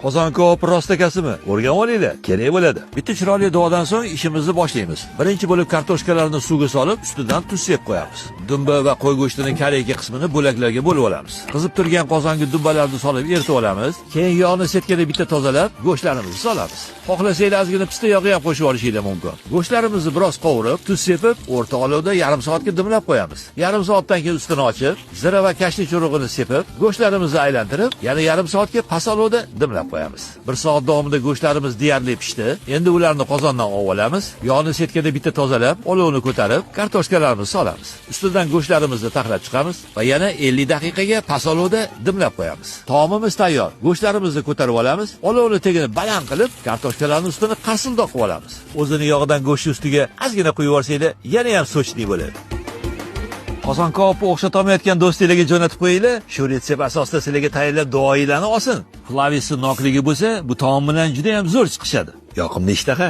Qozon kabobi rostakasimi? O'rganib olinglar, kerak bo'ladi. Bitta chiroyli duodan so'ng ishimizni boshlaymiz. Birinchi bo'lib kartoshkalarni suvga solib, ustidan tuz sepib qo'yamiz. Dumba va qo'y go'shtining karayki qismini bo'laklarga bo'lib olamiz. Qizib turgan qozonga dumbalarni solib eritib olamiz. Keyin yog'ni setkada bitta tozalab, go'shtlarimizni solamiz. Xohlasanglar ozgina pista yog'i ham qo'shib olishinglar mumkin. Go'shtlarimizni biroz qovurib, tuz sepib, o'rta olovda yarim soatga dimlab qo'yamiz. Yarim soatdan keyin ustini ochib, zira va kashlik churug'ini sepib, go'shtlarimizni aylantirib, yana yarim soatga past olovda dimlab qo'yamiz. 1 soat davomida go'shtlarimiz deyarli pishdi. Endi ularni qozondan olib, yog'ni setkada bitta tozalab, olovni ko'tarib, kartoshkalarimizni solamiz. Ustidan go'shtlarimizni taxlab chiqamiz va yana 50 daqiqaga past olovda dimlab qo'yamiz. Taomimiz tayyor. Go'shtlarimizni ko'tarib olamiz, olovni tagini baland qilib, kartoshkalarning ustini qarsildoq qilib olamiz. O'zini yog'idan go'sht ustiga ozgina quyib yuborsanglar, yana ham sochli bo'ladi. Qozon kabobni o'xshatolmayotgan do'stinglarga jo'natib qo'yinglar. Shu retsept asosida sizlarga tayyorlab duoinglarni olsin. Flavisi nokligi bo'lsa, bu taom bilan juda ham zo'r chiqishadi. Yoqimli ishtaha.